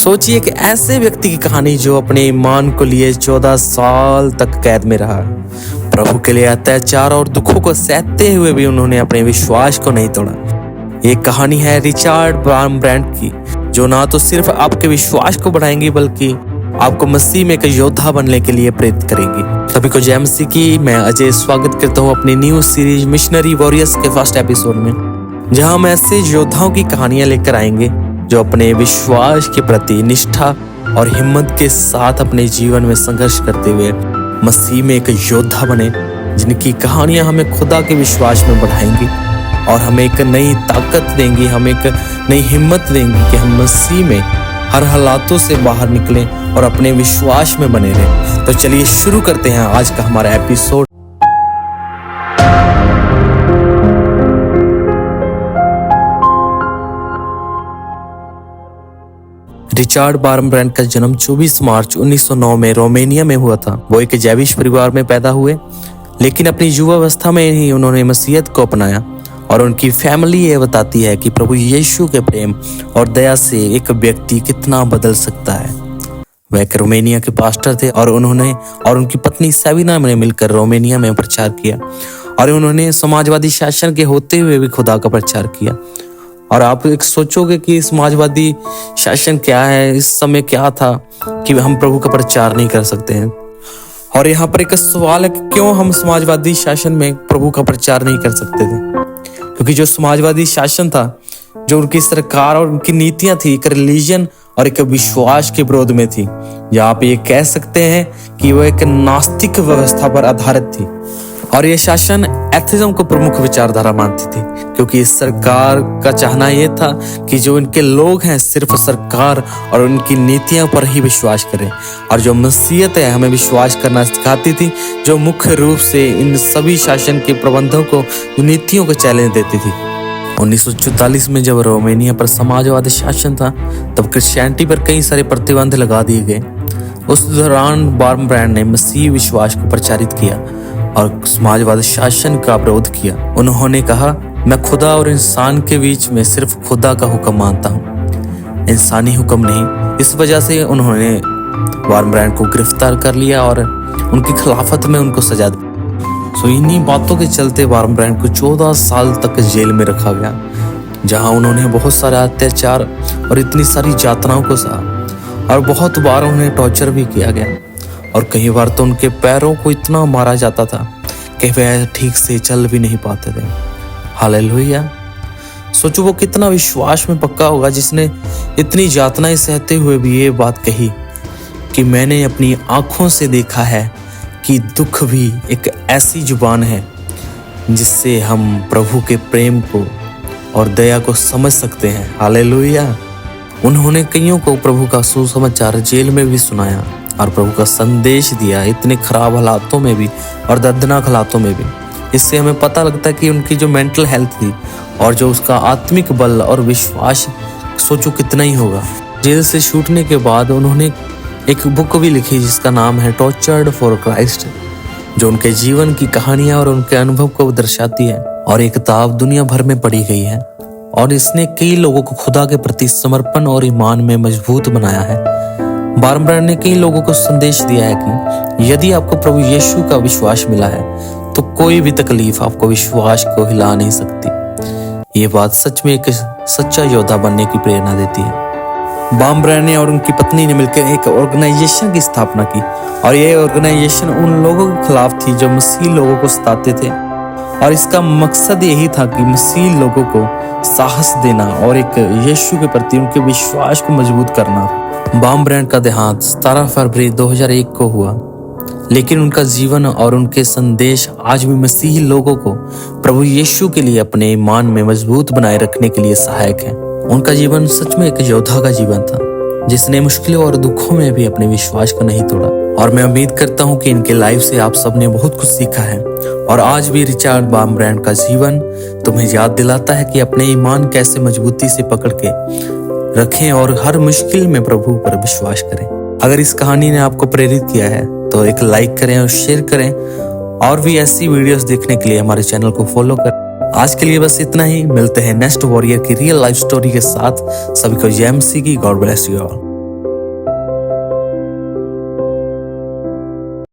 सोचिए कि ऐसे व्यक्ति की कहानी जो अपने ईमान को लिए 14 साल तक कैद में रहा। प्रभु के लिए अत्याचार और दुखों को सहते हुए भी उन्होंने अपने विश्वास को नहीं तोड़ा। ये कहानी है रिचर्ड बार्मब्रैंड की, जो ना तो सिर्फ आपके विश्वास को बढ़ाएंगी बल्कि आपको मसीह में एक योद्धा बनने के लिए प्रेरित करेंगी। सभी को जय मसीह की। मैं अजय स्वागत करता हूँ अपनी न्यू सीरीज मिशनरी वॉरियर्स के फर्स्ट एपिसोड में, जहां हम ऐसे योद्धाओं की कहानियां लेकर आएंगे जो अपने विश्वास के प्रति निष्ठा और हिम्मत के साथ अपने जीवन में संघर्ष करते हुए मसीह में एक योद्धा बने, जिनकी कहानियां हमें खुदा के विश्वास में बढ़ाएंगी और हमें एक नई ताकत देंगी, हमें एक नई हिम्मत देंगी कि हम मसीह में हर हालातों से बाहर निकलें और अपने विश्वास में बने रहें। तो चलिए शुरू करते हैं आज का हमारा एपिसोड। रिचर्ड बार्मब्रैंड का जन्म 24 मार्च 1909 में रोमानिया में हुआ था। वो एक जैविश परिवार में पैदा हुए, लेकिन अपनी युवावस्था में ही उन्होंने मसीहत को अपनाया और उनकी फैमिली ये बताती है कि प्रभु यीशु के प्रेम और दया से एक व्यक्ति कितना बदल सकता है। वह एक रोमानिया के पास्टर थे और उन्होंने और उनकी पत्नी सवीना ने मिलकर रोमानिया में प्रचार किया और उन्होंने समाजवादी शासन के होते हुए भी खुदा का प्रचार किया। और आप एक सोचोगे कि समाजवादी शासन क्या है, इस समय क्या था कि हम प्रभु का प्रचार नहीं कर सकते हैं। और यहाँ पर एक सवाल है कि क्यों हम समाजवादी शासन में प्रभु का प्रचार नहीं कर सकते थे? क्योंकि जो समाजवादी शासन था, जो उनकी सरकार और उनकी नीतियां थी, एक रिलीजन और एक विश्वास के विरोध में थी। या आप ये कह सकते हैं कि वो एक नास्तिक व्यवस्था पर आधारित थी और ये शासन एथिज्म को प्रमुख विचारधारा मानती थी, क्योंकि इस सरकार का चाहना यह था कि जो इनके लोग हैं सिर्फ सरकार और उनकी नीतियों पर ही विश्वास करें। और जो मसीहत है हमें विश्वास करना सिखाती थी, जो मुख्य रूप से इन सभी शासन के प्रबंधों को, नीतियों को चैलेंज देती थी। 1944 में जब रोमानिया पर समाजवादी शासन था, तब क्रिश्चियनिटी पर कई सारे प्रतिबंध लगा दिए गए। उस दौरान बार्मब्रैंड ने मसीह विश्वास को प्रचारित किया और समाजवादी शासन का विरोध किया। उन्होंने कहा, मैं खुदा और इंसान के बीच में सिर्फ खुदा का हुक्म मानता हूँ, इंसानी हुक्म नहीं। इस वजह से उन्होंने बार्मब्रैंड को गिरफ्तार कर लिया और उनकी खिलाफत में उनको सजा दी। इन्हीं बातों के चलते बार्मब्रैंड को 14 साल तक जेल में रखा गया, जहां उन्होंने बहुत सारा अत्याचार और इतनी सारी यातनाओं को सहा और बहुत बार उन्हें टॉर्चर भी किया गया। और कई बार तो उनके पैरों को इतना मारा जाता था कि वह ठीक से चल भी नहीं पाते थे। हालेलुया। सोचो वो कितना विश्वास में पक्का होगा जिसने इतनी यातनाएं सहते हुए भी ये बात कही कि मैंने अपनी आंखों से देखा है कि दुख भी एक ऐसी जुबान है जिससे हम प्रभु के प्रेम को और दया को समझ सकते हैं। हालेलुया। उन्होंने कईयों को प्रभु का सुसमाचार जेल में भी सुनाया और प्रभु का संदेश दिया, इतने खराब हालातों में भी और दर्दनाक हालातों में भी। इससे हमें पता लगता है कि उनकी जो मेंटल हेल्थ थी और जो उसका आत्मिक बल और विश्वास, सोचो कितना ही होगा। जेल से छूटने के बाद उन्होंने एक बुक भी लिखी जिसका नाम है टॉर्चर्ड फॉर क्राइस्ट, जो उनके जीवन की कहानियां और उनके अनुभव को दर्शाती है। और ये किताब दुनिया भर में पढ़ी गई है और इसने कई लोगों को खुदा के प्रति समर्पण और ईमान में मजबूत बनाया है। बार्मब्रैंड ने कई लोगों को संदेश दिया है कि यदि आपको प्रभु यीशु का विश्वास मिला है तो कोई भी तकलीफ आपको विश्वास को हिला नहीं सकती। ये बात सच में एक सच्चा योद्धा बनने की प्रेरणा देती है। बार्मब्रैंड ने और उनकी पत्नी ने मिलकर एक ऑर्गेनाइजेशन की स्थापना की और ये ऑर्गेनाइजेशन उन लोगों के खिलाफ थी जो मसीह लोगों को सताते थे। और इसका मकसद यही था कि मसीह लोगों को साहस देना और एक यीशु के प्रति उनके विश्वास को मजबूत करना। बार्मब्रैंड का देहांत 17 फरवरी 2001 को हुआ, लेकिन उनका जीवन और उनके संदेश आज भी मसीही लोगों को प्रभु यीशु के लिए अपने ईमान में मजबूत बनाए रखने के लिए सहायक है। उनका जीवन सच में एक योद्धा का जीवन था, जिसने मुश्किलों और दुखों में भी अपने विश्वास को नहीं तोड़ा। और मैं उम्मीद करता हूँ कि इनके लाइफ से आप सबने बहुत कुछ सीखा है। और आज भी रिचर्ड बार्मब्रैंड का जीवन तुम्हें याद दिलाता है कि अपने ईमान कैसे मजबूती से पकड़ के रखें और हर मुश्किल में प्रभु पर विश्वास करें। अगर इस कहानी ने आपको प्रेरित किया है तो एक लाइक करें और शेयर करें, और भी ऐसी वीडियोस देखने के लिए हमारे चैनल को फॉलो करें। आज के लिए बस इतना ही। मिलते हैं नेक्स्ट वॉरियर की रियल लाइफ स्टोरी के साथ। सभी को जय मसीह की। God bless you all.